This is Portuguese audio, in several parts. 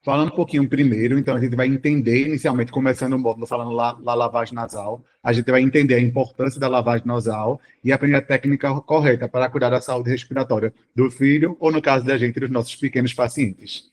Falando um pouquinho primeiro, então a gente vai entender inicialmente, começando o módulo falando da lavagem nasal, a gente vai entender a importância da lavagem nasal e aprender a técnica correta para cuidar da saúde respiratória do filho, ou no caso da gente, dos nossos pequenos pacientes.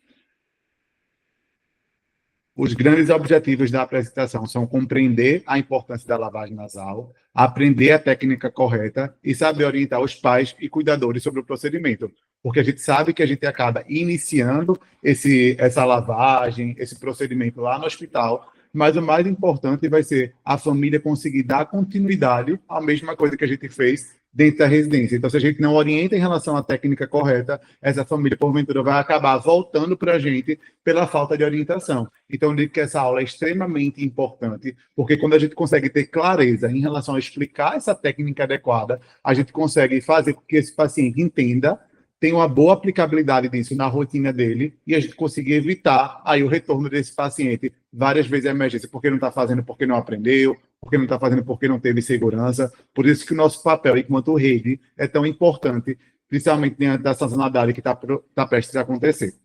Os grandes objetivos da apresentação são compreender a importância da lavagem nasal, aprender a técnica correta e saber orientar os pais e cuidadores sobre o procedimento, porque a gente sabe que a gente acaba iniciando essa lavagem, esse procedimento lá no hospital, mas o mais importante vai ser a família conseguir dar continuidade à mesma coisa que a gente fez dentro da residência. Então, se a gente não orienta em relação à técnica correta, essa família, porventura, vai acabar voltando para a gente pela falta de orientação. Então, eu digo que essa aula é extremamente importante, porque quando a gente consegue ter clareza em relação a explicar essa técnica adequada, a gente consegue fazer com que esse paciente entenda, tenha uma boa aplicabilidade disso na rotina dele e a gente conseguir evitar aí o retorno desse paciente várias vezes à emergência, porque não está fazendo porque não aprendeu, porque não está fazendo porque não teve segurança. Por isso que o nosso papel enquanto rede é tão importante, principalmente dentro da sazonalidade que está prestes a acontecer.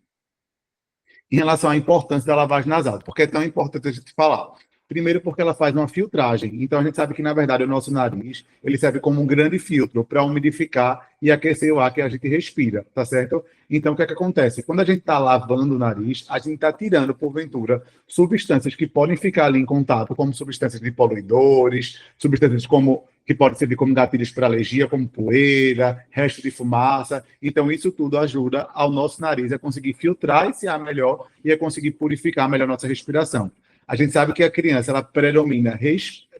Em relação à importância da lavagem nasal, porque é tão importante a gente falar. Primeiro porque ela faz uma filtragem. Então, a gente sabe que, na verdade, o nosso nariz ele serve como um grande filtro para umidificar e aquecer o ar que a gente respira, tá certo? Então, o que é que acontece? Quando a gente está lavando o nariz, a gente está tirando, porventura, substâncias que podem ficar ali em contato, como substâncias de poluidores, substâncias que podem servir como gatilhos para alergia, como poeira, resto de fumaça. Então, isso tudo ajuda ao nosso nariz a conseguir filtrar esse ar melhor e a conseguir purificar melhor nossa respiração. A gente sabe que a criança ela predomina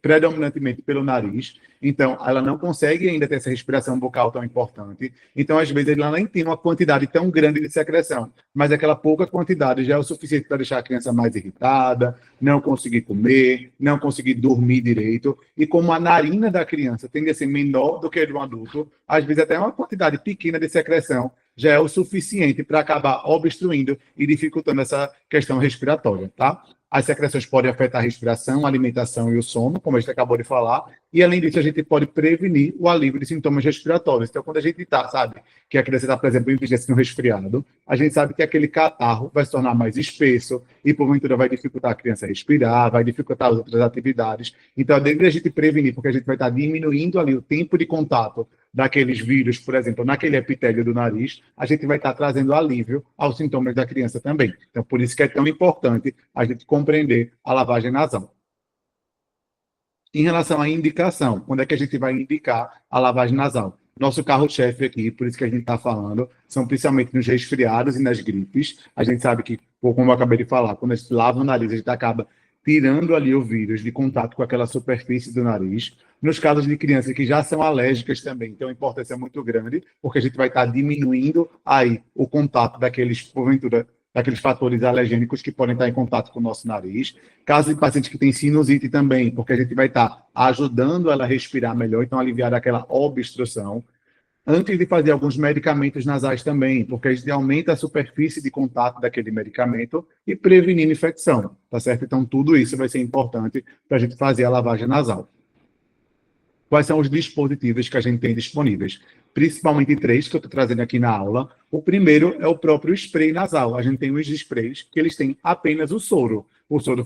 predominantemente pelo nariz, então ela não consegue ainda ter essa respiração bucal tão importante. Então, às vezes, ela nem tem uma quantidade tão grande de secreção, mas aquela pouca quantidade já é o suficiente para deixar a criança mais irritada, não conseguir comer, não conseguir dormir direito. E como a narina da criança tende a ser menor do que a de um adulto, às vezes até uma quantidade pequena de secreção já é o suficiente para acabar obstruindo e dificultando essa questão respiratória, tá? As secreções podem afetar a respiração, a alimentação e o sono, como a gente acabou de falar, e além disso a gente pode prevenir o alívio de sintomas respiratórios. Então, quando a gente sabe que a criança está, por exemplo, em um resfriado, a gente sabe que aquele catarro vai se tornar mais espesso e, porventura, vai dificultar a criança a respirar, vai dificultar as outras atividades. Então, além de a gente prevenir, porque a gente vai estar diminuindo ali o tempo de contato daqueles vírus, por exemplo, naquele epitélio do nariz, a gente vai estar trazendo alívio aos sintomas da criança também. Então, por isso que é tão importante a gente compreender a lavagem nasal. Em relação à indicação, quando é que a gente vai indicar a lavagem nasal? Nosso carro-chefe aqui, por isso que a gente está falando, são principalmente nos resfriados e nas gripes. A gente sabe que, como eu acabei de falar, quando a gente lava o nariz, a gente acaba tirando ali o vírus de contato com aquela superfície do nariz. Nos casos de crianças que já são alérgicas também, então a importância é muito grande, porque a gente vai estar diminuindo aí o contato porventura, daqueles fatores alergênicos que podem estar em contato com o nosso nariz. Caso de pacientes que têm sinusite também, porque a gente vai estar ajudando ela a respirar melhor, então aliviar aquela obstrução. Antes de fazer alguns medicamentos nasais também, porque a gente aumenta a superfície de contato daquele medicamento e prevenindo infecção, tá certo? Então, tudo isso vai ser importante para a gente fazer a lavagem nasal. Quais são os dispositivos que a gente tem disponíveis? Principalmente três que eu estou trazendo aqui na aula. O primeiro é o próprio spray nasal. A gente tem os sprays que eles têm apenas o soro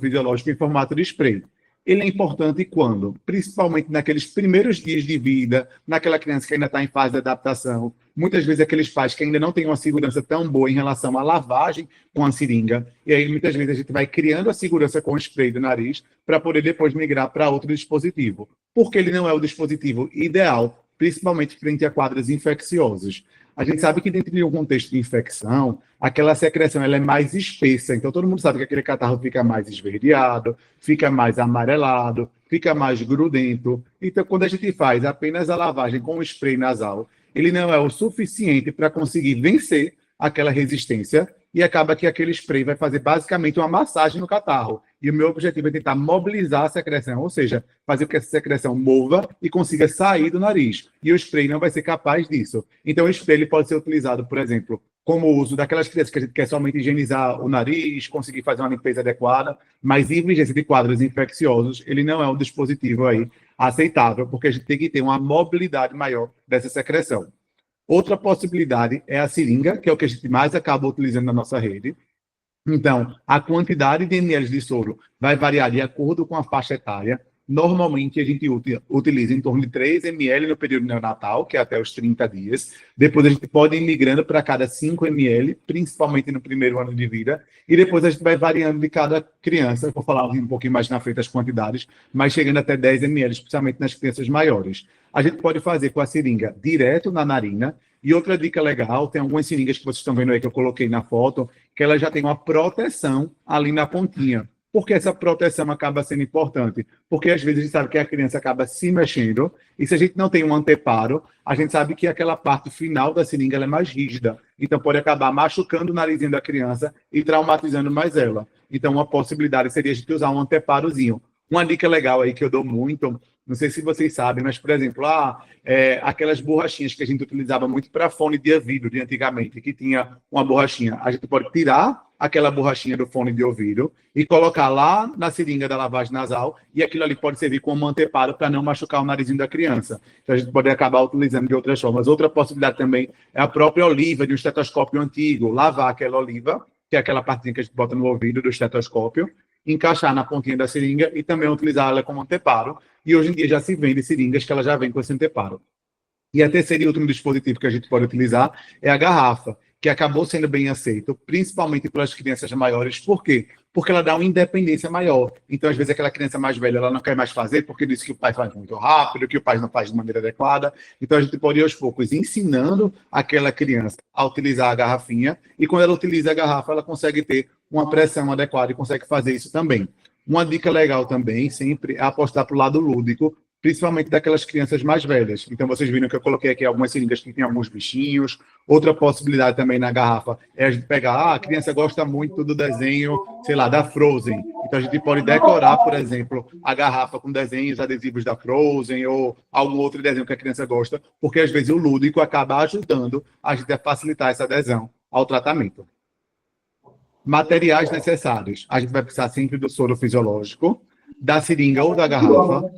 fisiológico em formato de spray. Ele é importante quando? Principalmente naqueles primeiros dias de vida, naquela criança que ainda está em fase de adaptação. Muitas vezes aqueles pais que ainda não têm uma segurança tão boa em relação à lavagem com a seringa. E aí, muitas vezes, a gente vai criando a segurança com o spray do nariz para poder depois migrar para outro dispositivo. Porque ele não é o dispositivo ideal, principalmente frente a quadros infecciosos. A gente sabe que dentro de um contexto de infecção, aquela secreção ela é mais espessa. Então, todo mundo sabe que aquele catarro fica mais esverdeado, fica mais amarelado, fica mais grudento. Então, quando a gente faz apenas a lavagem com o spray nasal, ele não é o suficiente para conseguir vencer aquela resistência e acaba que aquele spray vai fazer basicamente uma massagem no catarro. E o meu objetivo é tentar mobilizar a secreção, ou seja, fazer com que essa secreção mova e consiga sair do nariz. E o spray não vai ser capaz disso. Então, o spray ele pode ser utilizado, por exemplo, como uso daquelas crianças que a gente quer somente higienizar o nariz, conseguir fazer uma limpeza adequada, mas em vigência de quadros infecciosos, ele não é um dispositivo aí aceitável, porque a gente tem que ter uma mobilidade maior dessa secreção. Outra possibilidade é a seringa, que é o que a gente mais acaba utilizando na nossa rede. Então, a quantidade de ml de soro vai variar de acordo com a faixa etária. Normalmente, a gente utiliza em torno de 3 ml no período neonatal, que é até os 30 dias. Depois, a gente pode ir migrando para cada 5 ml, principalmente no primeiro ano de vida. E depois, a gente vai variando de cada criança. Eu vou falar um pouquinho mais na frente as quantidades, mas chegando até 10 ml, especialmente nas crianças maiores. A gente pode fazer com a seringa direto na narina. E outra dica legal, tem algumas seringas que vocês estão vendo aí que eu coloquei na foto, que ela já tem uma proteção ali na pontinha. Por que essa proteção acaba sendo importante? Porque às vezes a gente sabe que a criança acaba se mexendo, e se a gente não tem um anteparo, a gente sabe que aquela parte final da seringa ela é mais rígida. Então pode acabar machucando o narizinho da criança e traumatizando mais ela. Então uma possibilidade seria a gente usar um anteparozinho. Uma dica legal aí que eu dou muito, não sei se vocês sabem, mas, por exemplo, aquelas borrachinhas que a gente utilizava muito para fone de ouvido de antigamente, que tinha uma borrachinha. A gente pode tirar aquela borrachinha do fone de ouvido e colocar lá na seringa da lavagem nasal, e aquilo ali pode servir como anteparo para não machucar o narizinho da criança. Então, a gente pode acabar utilizando de outras formas. Outra possibilidade também é a própria oliva de um estetoscópio antigo, lavar aquela oliva, que é aquela partinha que a gente bota no ouvido do estetoscópio, encaixar na pontinha da seringa e também utilizar ela como anteparo. E hoje em dia já se vende seringas que ela já vem com esse anteparo. E a terceira e último dispositivo que a gente pode utilizar é a garrafa, que acabou sendo bem aceito, principalmente pelas crianças maiores. Por quê? Porque ela dá uma independência maior. Então, às vezes, aquela criança mais velha ela não quer mais fazer porque disse que o pai faz muito rápido, que o pai não faz de maneira adequada. Então, a gente pode ir aos poucos ensinando aquela criança a utilizar a garrafinha, e quando ela utiliza a garrafa, ela consegue ter uma pressão adequada e consegue fazer isso também. Uma dica legal também, sempre, é apostar para o lado lúdico, principalmente daquelas crianças mais velhas. Então, vocês viram que eu coloquei aqui algumas seringas que tem alguns bichinhos. Outra possibilidade também na garrafa é a gente pegar, a criança gosta muito do desenho, sei lá, da Frozen. Então, a gente pode decorar, por exemplo, a garrafa com desenhos adesivos da Frozen ou algum outro desenho que a criança gosta, porque às vezes o lúdico acaba ajudando a gente a facilitar essa adesão ao tratamento. Materiais necessários. A gente vai precisar sempre do soro fisiológico, da seringa ou da garrafa.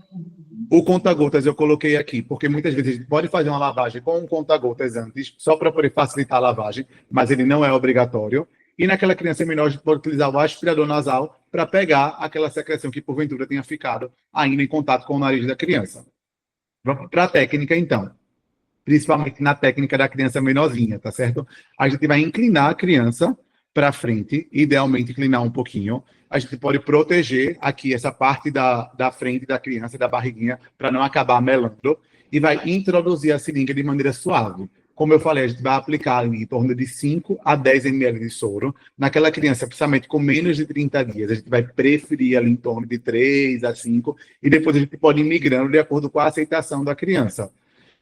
O conta-gotas eu coloquei aqui, porque muitas vezes a gente pode fazer uma lavagem com um conta-gotas antes, só para poder facilitar a lavagem, mas ele não é obrigatório. E naquela criança menor, a gente pode utilizar o aspirador nasal para pegar aquela secreção que porventura tenha ficado ainda em contato com o nariz da criança. Vamos para a técnica, então. Principalmente na técnica da criança menorzinha, tá certo? A gente vai inclinar a criança para frente, idealmente inclinar um pouquinho. A gente pode proteger aqui essa parte da frente da criança, da barriguinha, para não acabar melando, e vai introduzir a seringa de maneira suave. Como eu falei, a gente vai aplicar em torno de 5 a 10 ml de soro. Naquela criança, principalmente com menos de 30 dias, a gente vai preferir ali em torno de 3 a 5, e depois a gente pode ir migrando de acordo com a aceitação da criança.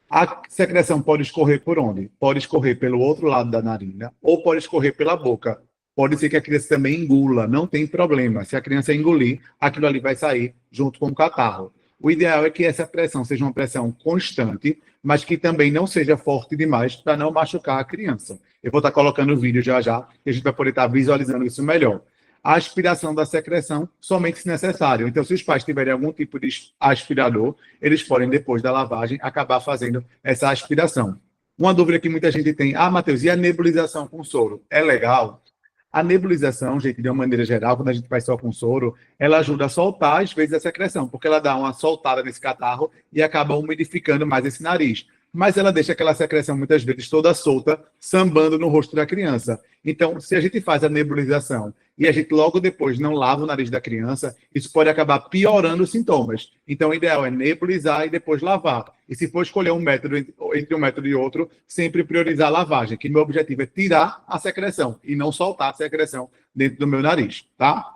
A secreção pode escorrer por onde? Pode escorrer pelo outro lado da narina ou pode escorrer pela boca. Pode ser que a criança também engula, não tem problema. Se a criança engolir, aquilo ali vai sair junto com o catarro. O ideal é que essa pressão seja uma pressão constante, mas que também não seja forte demais para não machucar a criança. Eu vou estar colocando o vídeo já já, e a gente vai poder estar visualizando isso melhor. A aspiração da secreção somente se necessário. Então, se os pais tiverem algum tipo de aspirador, eles podem, depois da lavagem, acabar fazendo essa aspiração. Uma dúvida que muita gente tem, Matheus, e a nebulização com soro? É legal? A nebulização, gente, de uma maneira geral, quando a gente faz só com soro, ela ajuda a soltar, às vezes, a secreção, porque ela dá uma soltada nesse catarro e acaba umidificando mais esse nariz. Mas ela deixa aquela secreção, muitas vezes, toda solta, sambando no rosto da criança. Então, se a gente faz a nebulização e a gente logo depois não lava o nariz da criança, isso pode acabar piorando os sintomas. Então, o ideal é nebulizar e depois lavar. E se for escolher um método entre um método e outro, sempre priorizar a lavagem, que meu objetivo é tirar a secreção e não soltar a secreção dentro do meu nariz, tá?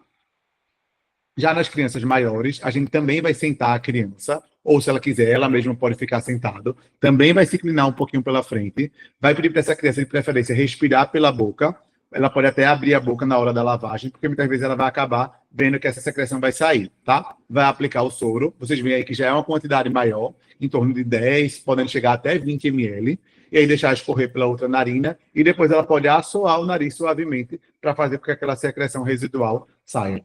Já nas crianças maiores, a gente também vai sentar a criança, ou se ela quiser, ela mesma pode ficar sentado, também vai se inclinar um pouquinho pela frente, vai pedir para essa criança, de preferência, respirar pela boca, ela pode até abrir a boca na hora da lavagem, porque muitas vezes ela vai acabar vendo que essa secreção vai sair, tá? Vai aplicar o soro, vocês veem aí que já é uma quantidade maior, em torno de 10, podendo chegar até 20 ml, e aí deixar escorrer pela outra narina, e depois ela pode assoar o nariz suavemente para fazer com que aquela secreção residual saia.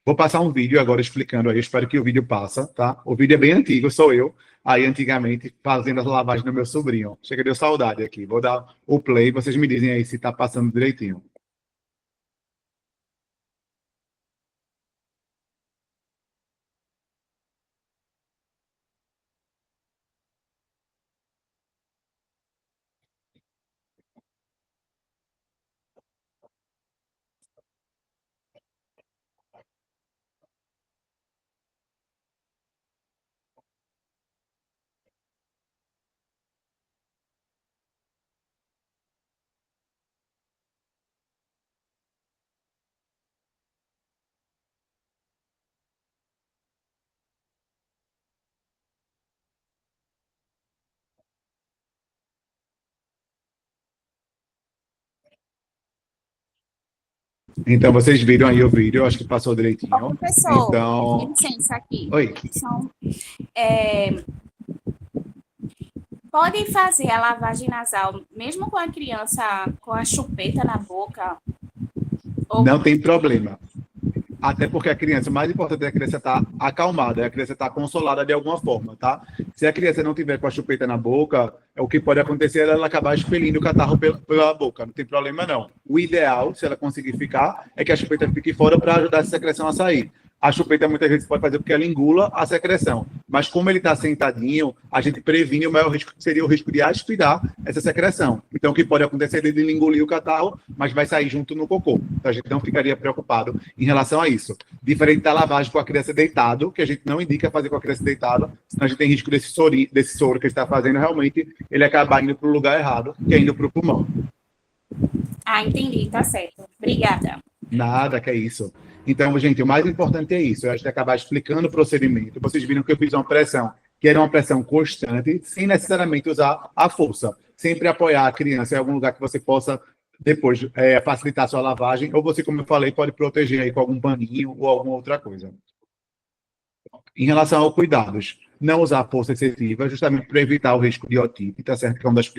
Vou passar um vídeo agora explicando aí, espero que o vídeo passa, tá? O vídeo é bem antigo, sou eu, aí antigamente, fazendo as lavagens do meu sobrinho. Chega, deu saudade aqui. Vou dar o play, vocês me dizem aí se tá passando direitinho. Então, vocês viram aí o vídeo, eu acho que passou direitinho. Ô, professor, Então, licença aqui. oi. Podem fazer a lavagem nasal mesmo com a criança com a chupeta na boca? Não tem problema. Até porque a criança, o mais importante é a criança estar acalmada, a criança estar consolada de alguma forma, tá? Se a criança não tiver com a chupeta na boca, o que pode acontecer é ela acabar expelindo o catarro pela boca, não tem problema não. O ideal, se ela conseguir ficar, é que a chupeta fique fora para ajudar essa secreção a sair. A chupeta muitas vezes pode fazer porque ela engula a secreção, mas como ele está sentadinho, a gente previne o maior risco, que seria o risco de aspirar essa secreção. Então, o que pode acontecer é ele engolir o catarro, mas vai sair junto no cocô. Então, a gente não ficaria preocupado em relação a isso. Diferente da lavagem com a criança deitado, que a gente não indica fazer com a criança deitada, senão a gente tem risco desse soro que está fazendo, realmente, ele acabar indo para o lugar errado, que é indo para o pulmão. Ah, entendi, tá certo. Obrigada. Nada, que é isso. Então, gente, o mais importante é isso. Eu acho que acabar explicando o procedimento. Vocês viram que eu fiz uma pressão, que era uma pressão constante, sem necessariamente usar a força. Sempre apoiar a criança em algum lugar que você possa, depois, facilitar a sua lavagem. Ou você, como eu falei, pode proteger aí com algum paninho ou alguma outra coisa. Em relação aos cuidados, não usar força excessiva, justamente para evitar o risco de otite, tá certo? Que é uma das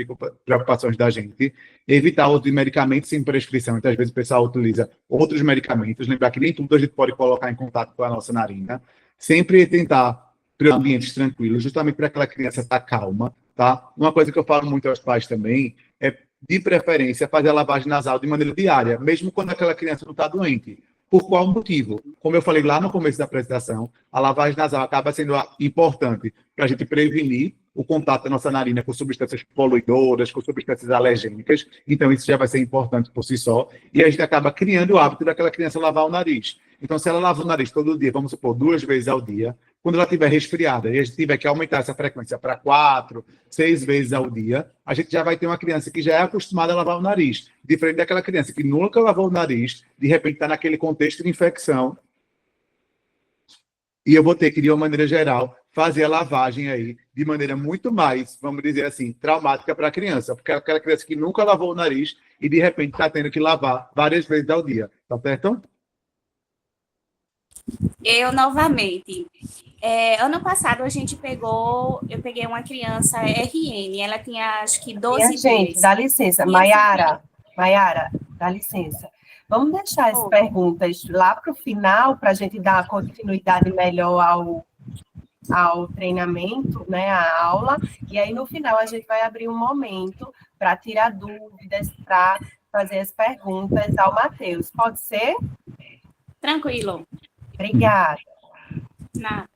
preocupações da gente. Evitar o uso de medicamentos sem prescrição. Então, às vezes, o pessoal utiliza outros medicamentos. Lembrar que nem tudo a gente pode colocar em contato com a nossa narina. Sempre tentar criar ambientes tranquilos, justamente para aquela criança estar calma, tá? Uma coisa que eu falo muito aos pais também é, de preferência, fazer a lavagem nasal de maneira diária, mesmo quando aquela criança não está doente. Por qual motivo? Como eu falei lá no começo da apresentação, a lavagem nasal acaba sendo importante para a gente prevenir o contato da nossa narina com substâncias poluidoras, com substâncias alergênicas. Então, isso já vai ser importante por si só. E a gente acaba criando o hábito daquela criança lavar o nariz. Então, se ela lava o nariz todo dia, vamos supor, 2 vezes ao dia, quando ela estiver resfriada e a gente tiver que aumentar essa frequência para 4, 6 vezes ao dia, a gente já vai ter uma criança que já é acostumada a lavar o nariz. Diferente daquela criança que nunca lavou o nariz, de repente está naquele contexto de infecção, e eu vou ter que, de uma maneira geral, fazer a lavagem aí de maneira muito mais, vamos dizer assim, traumática para a criança, porque é aquela criança que nunca lavou o nariz e, de repente, está tendo que lavar várias vezes ao dia. Tá certo? Eu, novamente. Ano passado, eu peguei uma criança RN, ela tinha, acho que, 12 meses. Gente, dá licença. Maiara, dá licença. Vamos deixar as perguntas lá para o final, para a gente dar continuidade melhor ao treinamento, né, à aula, e aí no final a gente vai abrir um momento para tirar dúvidas, para fazer as perguntas ao Matheus. Pode ser? Tranquilo. Obrigada. Nada.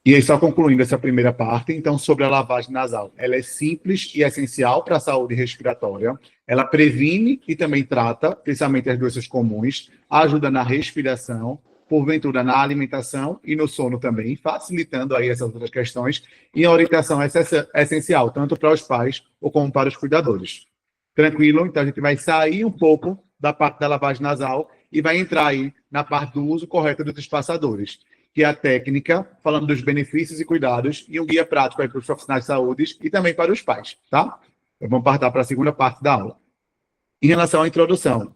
E aí, só concluindo essa primeira parte, então, sobre a lavagem nasal. Ela é simples e essencial para a saúde respiratória. Ela previne e também trata, principalmente as doenças comuns, ajuda na respiração, porventura na alimentação e no sono também, facilitando aí essas outras questões. E a orientação é essencial, tanto para os pais ou como para os cuidadores. Tranquilo? Então, a gente vai sair um pouco da parte da lavagem nasal e vai entrar aí na parte do uso correto dos espaçadores, que é a técnica, falando dos benefícios e cuidados, e um guia prático aí para os profissionais de saúde e também para os pais, tá? Então, vamos partir para a segunda parte da aula. Em relação à introdução,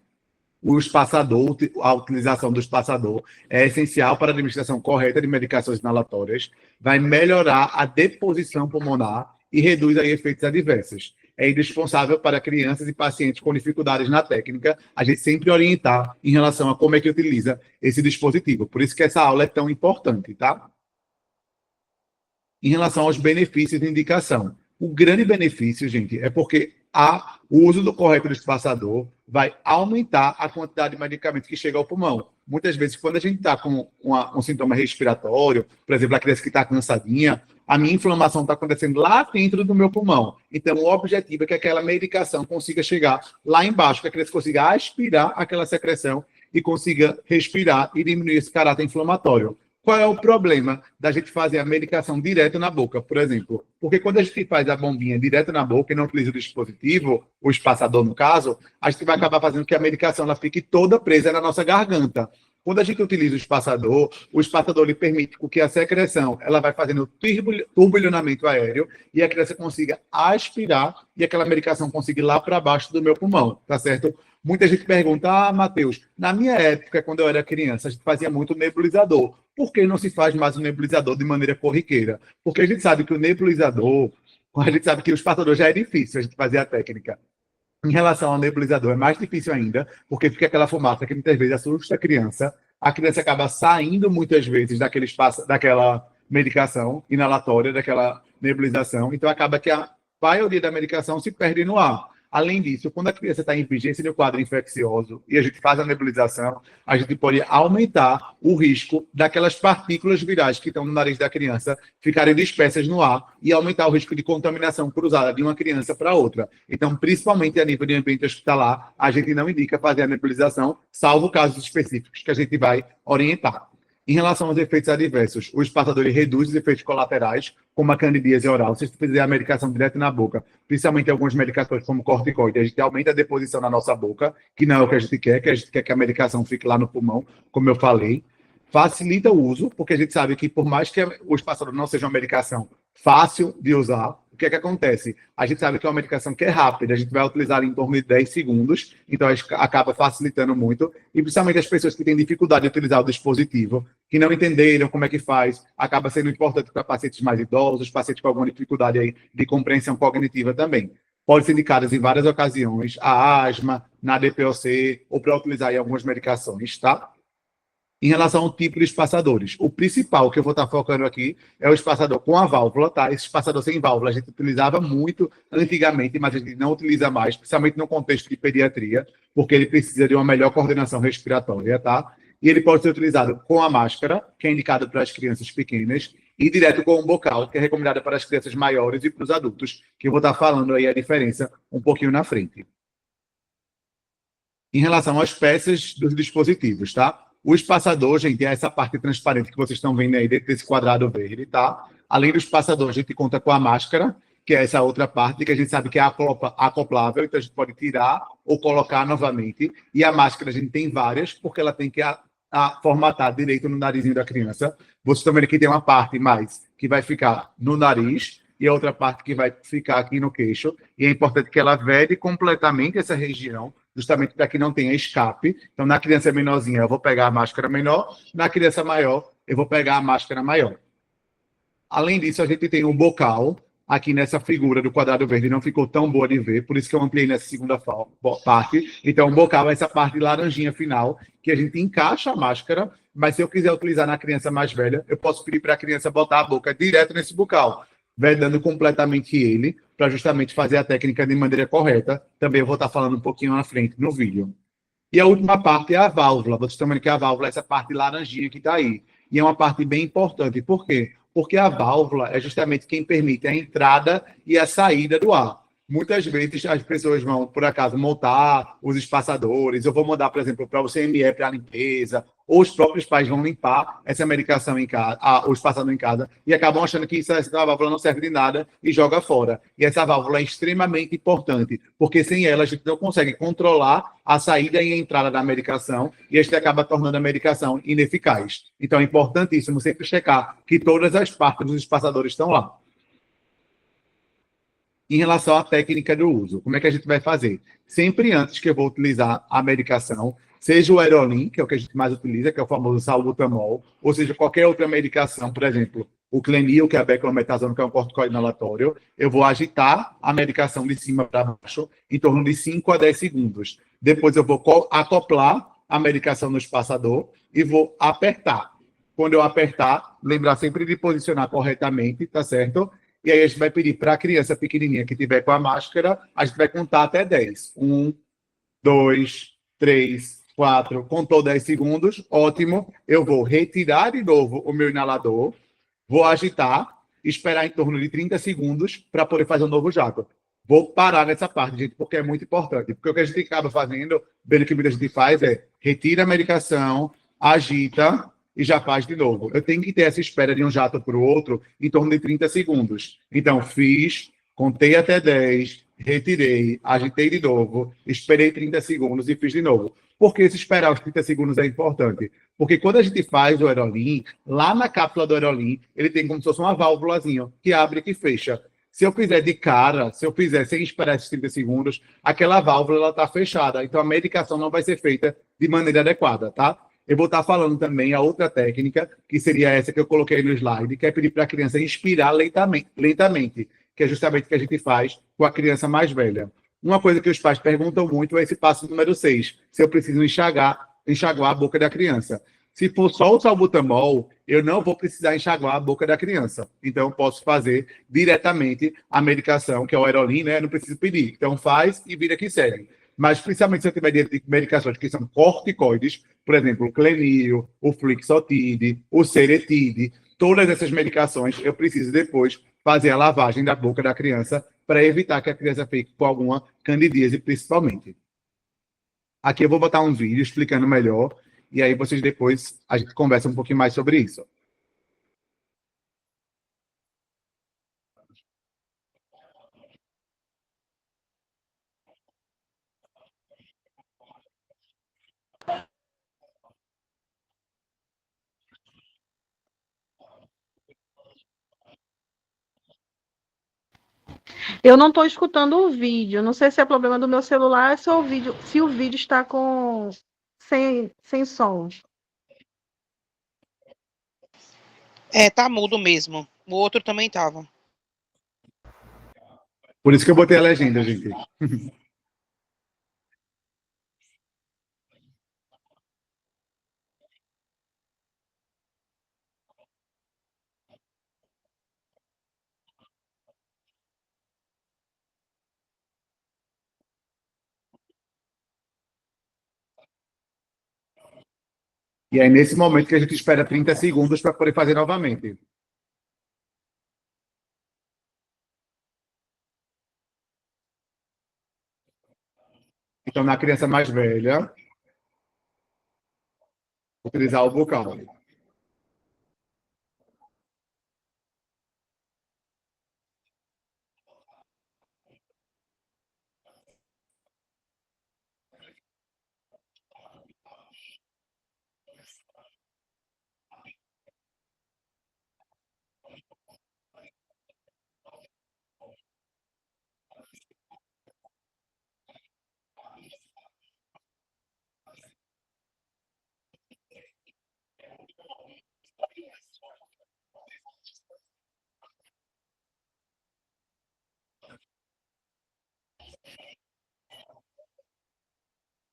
o espaçador, a utilização do espaçador é essencial para a administração correta de medicações inalatórias, vai melhorar a deposição pulmonar e reduz aí efeitos adversos. É indispensável para crianças e pacientes com dificuldades na técnica a gente sempre orientar em relação a como é que utiliza esse dispositivo. Por isso que essa aula é tão importante, tá? Em relação aos benefícios de indicação. O grande benefício, gente, é porque o uso do correto do espaçador vai aumentar a quantidade de medicamentos que chega ao pulmão. Muitas vezes, quando a gente está com um sintoma respiratório, por exemplo, a criança que está cansadinha, a minha inflamação está acontecendo lá dentro do meu pulmão. Então, o objetivo é que aquela medicação consiga chegar lá embaixo, que a criança consiga aspirar aquela secreção e consiga respirar e diminuir esse caráter inflamatório. Qual é o problema da gente fazer a medicação direto na boca, por exemplo? Porque quando a gente faz a bombinha direto na boca e não utiliza o dispositivo, o espaçador no caso, a gente vai acabar fazendo que a medicação ela fique toda presa na nossa garganta. Quando a gente utiliza o espaçador lhe permite que a secreção ela vai fazendo turbilhonamento aéreo e a criança consiga aspirar e aquela medicação consiga ir lá para baixo do meu pulmão, tá certo? Muita gente pergunta, Matheus, na minha época, quando eu era criança, a gente fazia muito nebulizador. Por que não se faz mais o nebulizador de maneira corriqueira? Porque a gente sabe que o nebulizador, a gente sabe que o espaçador já é difícil a gente fazer a técnica. Em relação ao nebulizador, é mais difícil ainda, porque fica aquela fumaça que muitas vezes assusta a criança acaba saindo muitas vezes daquele espaço, daquela medicação inalatória, daquela nebulização, então acaba que a maioria da medicação se perde no ar. Além disso, quando a criança está em vigência de um quadro infeccioso e a gente faz a nebulização, a gente pode aumentar o risco daquelas partículas virais que estão no nariz da criança ficarem dispersas no ar e aumentar o risco de contaminação cruzada de uma criança para outra. Então, principalmente a nível de ambiente hospitalar, a gente não indica fazer a nebulização, salvo casos específicos que a gente vai orientar. Em relação aos efeitos adversos, o espaçador reduz os efeitos colaterais, como a candidíase oral. Se você fizer a medicação direto na boca, principalmente algumas medicações como corticoide, a gente aumenta a deposição na nossa boca, que não é o que a gente quer que a medicação fique lá no pulmão, como eu falei. Facilita o uso, porque a gente sabe que por mais que o espaçador não seja uma medicação fácil de usar, o que é que acontece? A gente sabe que é uma medicação que é rápida, a gente vai utilizar em torno de 10 segundos, então acaba facilitando muito, e principalmente as pessoas que têm dificuldade de utilizar o dispositivo, que não entenderam como é que faz, acaba sendo importante para pacientes mais idosos, pacientes com alguma dificuldade aí de compreensão cognitiva também. Pode ser indicadas em várias ocasiões, a asma, na DPOC, ou para utilizar em algumas medicações, tá? Em relação ao tipo de espaçadores, o principal que eu vou estar focando aqui é o espaçador com a válvula, tá? Esse espaçador sem válvula a gente utilizava muito antigamente, mas a gente não utiliza mais, principalmente no contexto de pediatria, porque ele precisa de uma melhor coordenação respiratória, tá? E ele pode ser utilizado com a máscara, que é indicado para as crianças pequenas, e direto com o bocal, que é recomendado para as crianças maiores e para os adultos, que eu vou estar falando aí a diferença um pouquinho na frente. Em relação às peças dos dispositivos, tá? O espaçador, gente, é essa parte transparente que vocês estão vendo aí dentro desse quadrado verde, tá? Além do espaçador, a gente conta com a máscara, que é essa outra parte que a gente sabe que é acoplável, então a gente pode tirar ou colocar novamente. E a máscara a gente tem várias, porque ela tem que formatar direito no narizinho da criança. Vocês estão vendo que tem uma parte mais que vai ficar no nariz e a outra parte que vai ficar aqui no queixo. E é importante que ela vede completamente essa região, justamente para que não tenha escape. Então, na criança menorzinha, eu vou pegar a máscara menor, na criança maior, eu vou pegar a máscara maior. Além disso, a gente tem um bocal, aqui nessa figura do quadrado verde, não ficou tão boa de ver, por isso que eu ampliei nessa segunda parte. Então, o bocal é essa parte laranjinha final, que a gente encaixa a máscara, mas se eu quiser utilizar na criança mais velha, eu posso pedir para a criança botar a boca direto nesse bocal, vedando completamente ele, para justamente fazer a técnica de maneira correta. Também eu vou estar falando um pouquinho na frente no vídeo. E a última parte é a válvula. Vocês estão vendo que a válvula é essa parte laranjinha que está aí. E é uma parte bem importante. Por quê? Porque a válvula é justamente quem permite a entrada e a saída do ar. Muitas vezes as pessoas vão, por acaso, montar os espaçadores, ou vão mandar, por exemplo, para o CME para a limpeza, ou os próprios pais vão limpar essa medicação em casa, o espaçador em casa, e acabam achando que essa válvula não serve de nada e joga fora. E essa válvula é extremamente importante, porque sem ela a gente não consegue controlar a saída e a entrada da medicação, e a gente acaba tornando a medicação ineficaz. Então é importantíssimo sempre checar que todas as partes dos espaçadores estão lá. Em relação à técnica do uso, como é que a gente vai fazer? Sempre antes que eu vou utilizar a medicação, seja o Aerolin, que é o que a gente mais utiliza, que é o famoso salbutamol, ou seja, qualquer outra medicação, por exemplo, o Clenil, que é a beclometasona, que é um corticoide inalatório, eu vou agitar a medicação de cima para baixo em torno de 5 a 10 segundos. Depois eu vou acoplar a medicação no espaçador e vou apertar. Quando eu apertar, lembrar sempre de posicionar corretamente, tá certo? E aí a gente vai pedir para a criança pequenininha que tiver com a máscara, a gente vai contar até 10. 1, 2, 3, 4. Contou 10 segundos, ótimo. Eu vou retirar de novo o meu inalador, vou agitar, esperar em torno de 30 segundos para poder fazer um novo jato. Vou parar nessa parte, gente, porque é muito importante. Porque o que a gente acaba fazendo, pelo que muita gente faz, é retira a medicação, agita e já faz de novo. Eu tenho que ter essa espera de um jato para o outro em torno de 30 segundos. Então, fiz, contei até 10, retirei, agitei de novo, esperei 30 segundos e fiz de novo. Por que se esperar os 30 segundos é importante? Porque quando a gente faz o Aerolin, lá na cápsula do Aerolin, ele tem como se fosse uma válvulazinha que abre e que fecha. Se eu fizer de cara, se eu fizer sem esperar esses 30 segundos, aquela válvula está fechada. Então, a medicação não vai ser feita de maneira adequada, tá? Eu vou estar falando também a outra técnica, que seria essa que eu coloquei no slide, que é pedir para a criança inspirar lentamente, que é justamente o que a gente faz com a criança mais velha. Uma coisa que os pais perguntam muito é esse passo número 6, se eu preciso enxaguar a boca da criança. Se for só o salbutamol, eu não vou precisar enxaguar a boca da criança. Então, eu posso fazer diretamente a medicação, que é o Aerolin, né? Eu não preciso pedir. Então, faz e vira que segue. Mas, principalmente, se eu tiver de medicações que são corticoides, por exemplo, o Clenil, o Flixotide, o Seretide, todas essas medicações, eu preciso depois fazer a lavagem da boca da criança para evitar que a criança fique com alguma candidíase, principalmente. Aqui eu vou botar um vídeo explicando melhor, e aí vocês depois, a gente conversa um pouquinho mais sobre isso. Eu não estou escutando o vídeo. Não sei se é problema do meu celular, se o vídeo está sem som. Tá mudo mesmo. O outro também tava. Por isso que eu botei a legenda, gente. E aí, nesse momento que a gente espera 30 segundos para poder fazer novamente. Então, na criança mais velha, utilizar o bucal.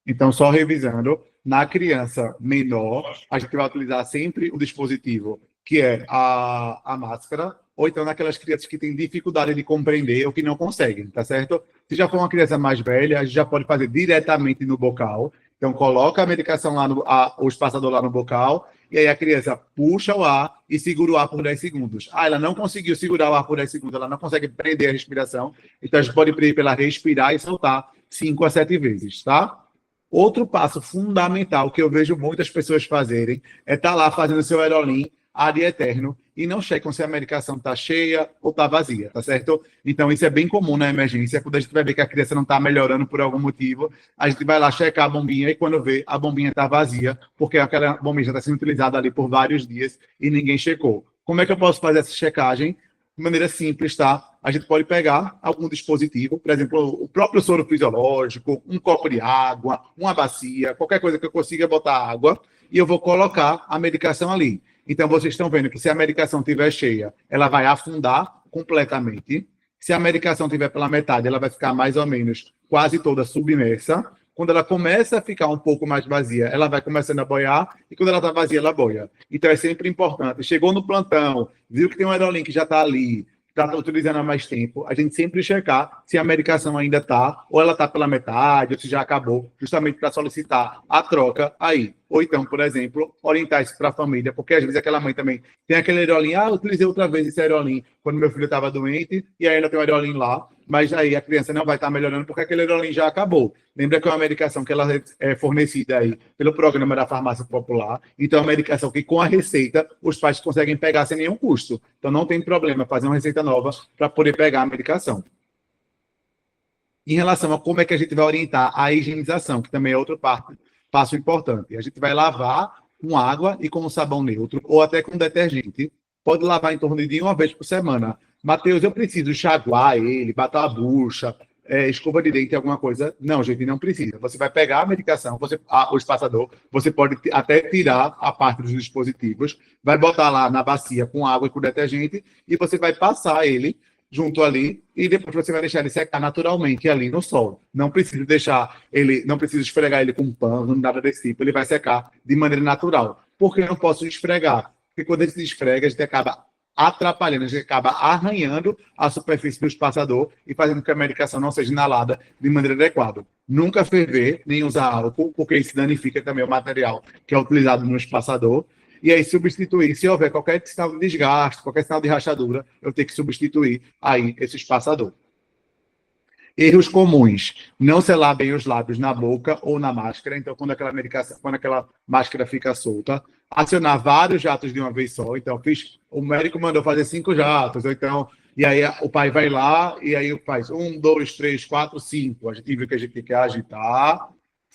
Então, só revisando, na criança menor, a gente vai utilizar sempre o dispositivo, que é a máscara, ou então naquelas crianças que têm dificuldade de compreender ou que não conseguem, tá certo? Se já for uma criança mais velha, a gente já pode fazer diretamente no bocal. Então, coloca a medicação lá, o espaçador lá no bocal, e aí a criança puxa o ar e segura o ar por 10 segundos. Ah, ela não conseguiu segurar o ar por 10 segundos, ela não consegue prender a respiração, então a gente pode pedir para ela respirar e soltar 5 a 7 vezes, tá? Outro passo fundamental que eu vejo muitas pessoas fazerem é estar lá fazendo seu Aerolin ad eterno e não checam se a medicação está cheia ou está vazia, tá certo? Então, isso é bem comum na emergência. Quando a gente vai ver que a criança não está melhorando por algum motivo, a gente vai lá checar a bombinha e quando vê, a bombinha está vazia, porque aquela bombinha já está sendo utilizada ali por vários dias e ninguém checou. Como é que eu posso fazer essa checagem? De maneira simples, tá? A gente pode pegar algum dispositivo, por exemplo, o próprio soro fisiológico, um copo de água, uma bacia, qualquer coisa que eu consiga botar água, e eu vou colocar a medicação ali. Então, vocês estão vendo que se a medicação estiver cheia, ela vai afundar completamente. Se a medicação estiver pela metade, ela vai ficar mais ou menos quase toda submersa. Quando ela começa a ficar um pouco mais vazia, ela vai começando a boiar, e quando ela está vazia, ela boia. Então, é sempre importante. Chegou no plantão, viu que tem um Aerolin que já está ali, está utilizando há mais tempo, a gente sempre checar se a medicação ainda está, ou ela está pela metade, ou se já acabou, justamente para solicitar a troca aí. Ou então, por exemplo, orientar isso para a família, porque às vezes aquela mãe também tem aquele Aerolin, eu utilizei outra vez esse Aerolin quando meu filho estava doente, e ainda tem o Aerolin lá, mas aí a criança não vai estar melhorando porque aquele Aerolin já acabou. Lembra que é uma medicação que ela é fornecida aí pelo programa da farmácia popular, então é uma medicação que com a receita os pais conseguem pegar sem nenhum custo. Então não tem problema fazer uma receita nova para poder pegar a medicação. Em relação a como é que a gente vai orientar a higienização, que também é outro passo importante. A gente vai lavar com água e com sabão neutro, ou até com detergente. Pode lavar em torno de uma vez por semana. Matheus, eu preciso enxaguar ele, bater a bucha, escova de dente, alguma coisa. Não, gente, não precisa. Você vai pegar a medicação, o espaçador, você pode até tirar a parte dos dispositivos, vai botar lá na bacia com água e com detergente, e você vai passar ele junto ali, e depois você vai deixar ele secar naturalmente ali no sol. Não precisa deixar ele, não precisa esfregar ele com pano, nada desse tipo, ele vai secar de maneira natural. Por que eu não posso esfregar? Porque quando a gente esfrega, a gente acaba atrapalhando, a gente acaba arranhando a superfície do espaçador e fazendo com que a medicação não seja inalada de maneira adequada. Nunca ferver, nem usar álcool, porque isso danifica também o material que é utilizado no espaçador. E aí substituir, se houver qualquer sinal de desgaste, qualquer sinal de rachadura, eu tenho que substituir aí esse espaçador. Erros comuns: não selar bem os lábios na boca ou na máscara. Então, quando aquela máscara fica solta, acionar vários jatos de uma vez só. Então, o médico mandou fazer 5 jatos, ou então, e aí o pai vai lá e aí faz 1, 2, 3, 4, 5. A gente viu que a gente quer agitar,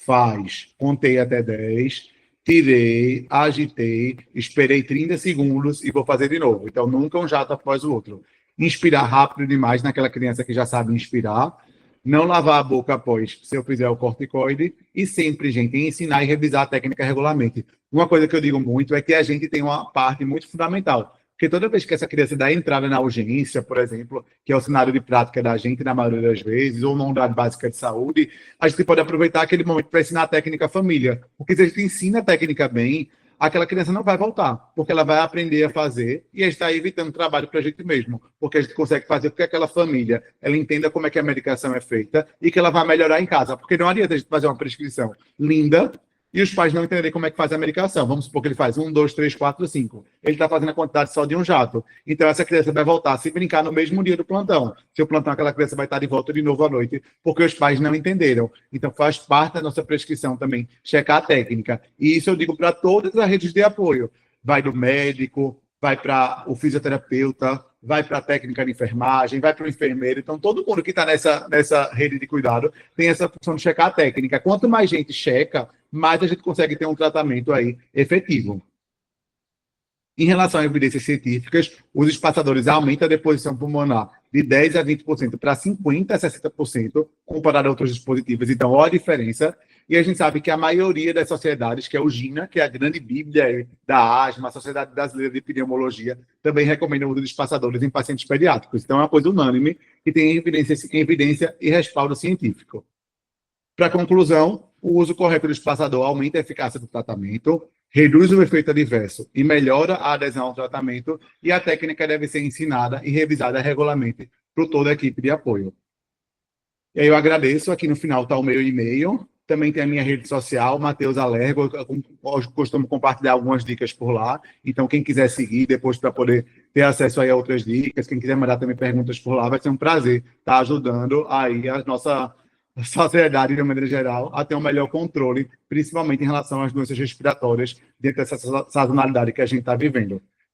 faz, contei até 10, tirei, agitei, esperei 30 segundos e vou fazer de novo. Então, nunca um jato após o outro. Inspirar rápido demais naquela criança que já sabe inspirar. Não lavar a boca após, se eu fizer o corticoide. E sempre, gente, ensinar e revisar a técnica regularmente. Uma coisa que eu digo muito é que a gente tem uma parte muito fundamental. Porque toda vez que essa criança dá entrada na urgência, por exemplo, que é o cenário de prática da gente, na maioria das vezes, ou na unidade básica de saúde, a gente pode aproveitar aquele momento para ensinar a técnica à família. Porque se a gente ensina a técnica bem, aquela criança não vai voltar, porque ela vai aprender a fazer e a gente está evitando trabalho para a gente mesmo, porque a gente consegue fazer com que aquela família ela entenda como é que a medicação é feita e que ela vai melhorar em casa, porque não adianta a gente fazer uma prescrição linda e os pais não entenderem como é que faz a medicação. Vamos supor que ele faz 1, 2, 3, 4, 5. Ele está fazendo a quantidade só de um jato. Então, essa criança vai voltar a se brincar no mesmo dia do plantão. Se o plantão, aquela criança vai estar de volta de novo à noite, porque os pais não entenderam. Então, faz parte da nossa prescrição também checar a técnica. E isso eu digo para todas as redes de apoio. Vai do médico, vai para o fisioterapeuta, vai para a técnica de enfermagem, vai para o enfermeiro. Então, todo mundo que está nessa rede de cuidado tem essa função de checar a técnica. Quanto mais gente checa, mais a gente consegue ter um tratamento aí efetivo. Em relação a evidências científicas, os espaçadores aumentam a deposição pulmonar de 10% a 20% para 50% a 60%, comparado a outros dispositivos. Então, olha a diferença. E a gente sabe que a maioria das sociedades, que é o GINA, que é a grande bíblia da asma, a Sociedade Brasileira de Pneumologia, também recomenda o uso de espaçadores em pacientes pediátricos. Então, é uma coisa unânime que tem evidência e respaldo científico. Para conclusão, o uso correto do espaçador aumenta a eficácia do tratamento, reduz o efeito adverso e melhora a adesão ao tratamento, e a técnica deve ser ensinada e revisada regularmente por toda a equipe de apoio. E aí eu agradeço, aqui no final está o meu e-mail, também tem a minha rede social, Matheus Alergo, eu costumo compartilhar algumas dicas por lá, então quem quiser seguir depois para poder ter acesso aí a outras dicas, quem quiser mandar também perguntas por lá, vai ser um prazer estar ajudando aí a nossa sociedade, de maneira geral, a ter um melhor controle, principalmente em relação às doenças respiratórias, dentro dessa sazonalidade que a gente está vivendo.